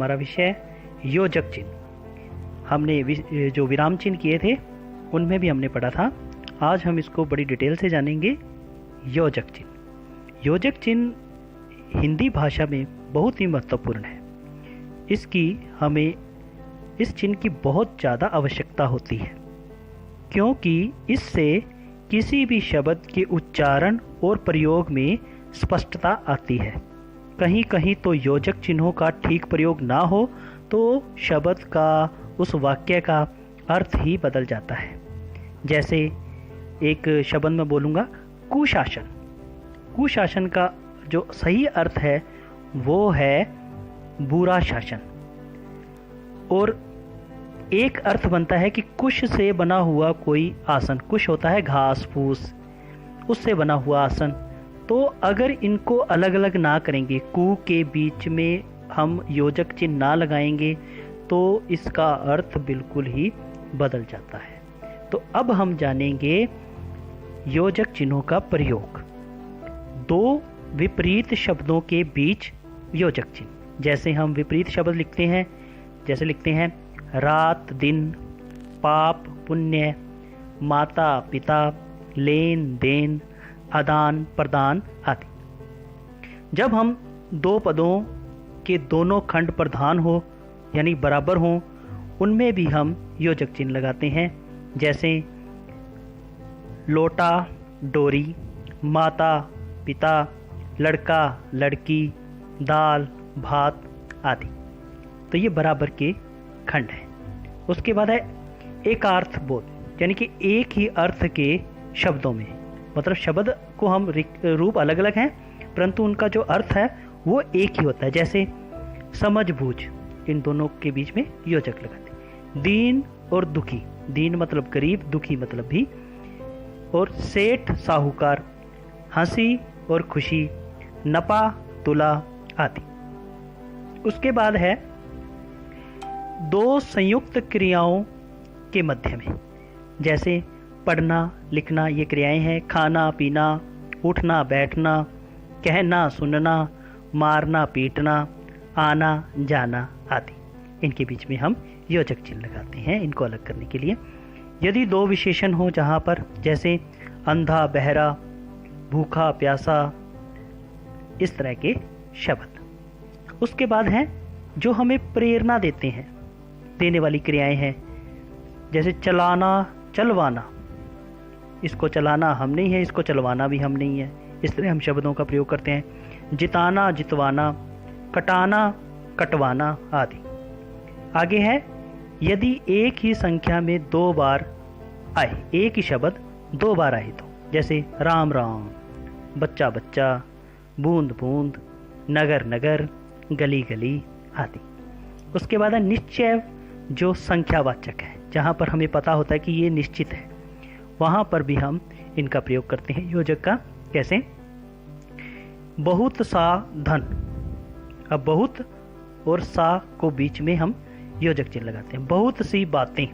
हमारा विषय योजक चिन्ह। हमने जो विराम चिन्ह किए थे उनमें भी हमने पढ़ा था। आज हम इसको बड़ी डिटेल से जानेंगे। योजक चिन्ह। योजक चिन्ह हिंदी भाषा में बहुत ही महत्वपूर्ण है। इस चिन्ह की बहुत ज़्यादा आवश्यकता होती है, क्योंकि इससे किसी भी शब्द के उच्चारण और प्रयोग में स्पष्टता आती है। कहीं कहीं तो योजक चिन्हों का ठीक प्रयोग ना हो तो शब्द का, उस वाक्य का अर्थ ही बदल जाता है। जैसे एक शब्द में बोलूँगा कुशासन। कुशासन का जो सही अर्थ है वो है बुरा शासन, और एक अर्थ बनता है कि कुश से बना हुआ कोई आसन। कुश होता है घास फूस, उससे बना हुआ आसन। तो अगर इनको अलग अलग ना करेंगे, कु के बीच में हम योजक चिन्ह ना लगाएंगे तो इसका अर्थ बिल्कुल ही बदल जाता है। तो अब हम जानेंगे योजक चिन्हों का प्रयोग। दो विपरीत शब्दों के बीच योजक चिन्ह। जैसे हम विपरीत शब्द लिखते हैं, जैसे लिखते हैं रात दिन, पाप पुण्य, माता पिता, लेन देन, आदान प्रदान आदि। जब हम दो पदों के दोनों खंड प्रधान हो यानी बराबर हों, उनमें भी हम योजक चिन्ह लगाते हैं। जैसे लोटा डोरी, माता पिता, लड़का लड़की, दाल भात आदि। तो ये बराबर के खंड है। उसके बाद है एकार्थ बोध, यानी कि एक ही अर्थ के शब्दों में, मतलब शब्द को हम रूप अलग अलग हैं परंतु उनका जो अर्थ है वो एक ही होता है। जैसे समझ बूझ, इन दोनों के बीच में योजक लगाते हैं। दीन और दुखी, दीन मतलब गरीब, दुखी मतलब भी। और सेठ साहूकार, हंसी और खुशी, नपा तुला आदि। उसके बाद है दो संयुक्त क्रियाओं के मध्य में, जैसे पढ़ना लिखना, ये क्रियाएं हैं। खाना पीना, उठना बैठना, कहना सुनना, मारना पीटना, आना जाना आदि। इनके बीच में हम योजक चिन्ह लगाते हैं इनको अलग करने के लिए। यदि दो विशेषण हो जहाँ पर, जैसे अंधा बहरा, भूखा प्यासा, इस तरह के शब्द। उसके बाद है जो हमें प्रेरणा देते हैं, देने वाली क्रियाएं हैं। जैसे चलाना चलवाना, इसको चलाना हम नहीं है, इसको चलवाना भी हम नहीं है। इस तरह हम शब्दों का प्रयोग करते हैं। जिताना जितवाना, कटाना कटवाना आदि। आगे है यदि एक ही संख्या में दो बार आए, एक ही शब्द दो बार आए तो, जैसे राम राम, बच्चा बच्चा, बूंद बूंद, नगर नगर, गली गली आदि। उसके बाद है निश्चय, जो संख्यावाचक है, जहाँ पर हमें पता होता है कि ये निश्चित है, वहाँ पर भी हम इनका प्रयोग करते हैं योजक का। कैसे? बहुत सा धन। अब बहुत और सा को बीच में हम योजक चिन्ह लगाते हैं। बहुत सी बातें,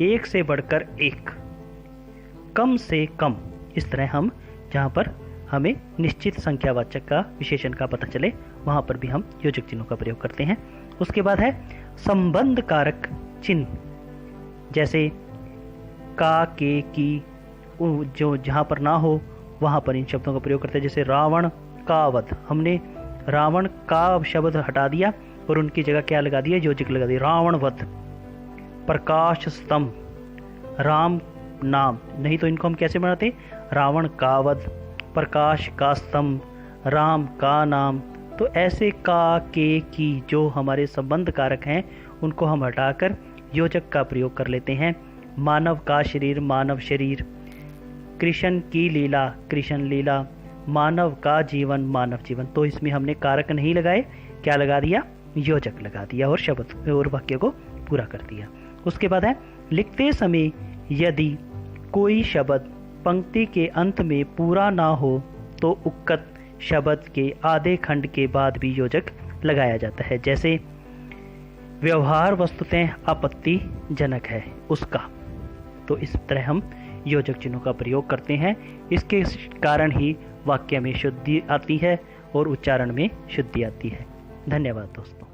एक से बढ़कर एक, कम से कम। इस तरह हम जहाँ पर हमें निश्चित संख्यावाचक का, विशेषण का पता चले, वहाँ पर भी हम योजक चिन्हों का प्रयोग करते हैं। उसके बाद है संबंध कारक चिन्ह, जैसे का के की, जो जहाँ पर ना हो वहाँ पर इन शब्दों का प्रयोग करते हैं। जैसे रावण का वध, हमने रावण का शब्द हटा दिया और उनकी जगह क्या लगा दिया? योजक लगा दिया, रावण वध। प्रकाश स्तंभ, राम नाम, नहीं तो इनको हम कैसे बनाते? रावण का वध, प्रकाश का स्तंभ, राम का नाम। तो ऐसे का के की जो हमारे संबंध कारक हैं उनको हम हटाकर योजक का प्रयोग कर लेते हैं। मानव का शरीर, मानव शरीर। कृष्ण की लीला, कृष्ण लीला। मानव का जीवन, मानव जीवन। तो इसमें हमने कारक नहीं लगाए, क्या लगा दिया? योजक लगा दिया और शब्द और वाक्य को पूरा कर दिया। उसके बाद है लिखते समय यदि कोई शब्द पंक्ति के अंत में पूरा ना हो तो उक्त शब्द के आधे खंड के बाद भी योजक लगाया जाता है। जैसे व्यवहार वस्तुतः आपत्तिजनक है, उसका। तो इस तरह हम योजक चिन्हों का प्रयोग करते हैं। इसके कारण ही वाक्य में शुद्धि आती है और उच्चारण में शुद्धि आती है। धन्यवाद दोस्तों।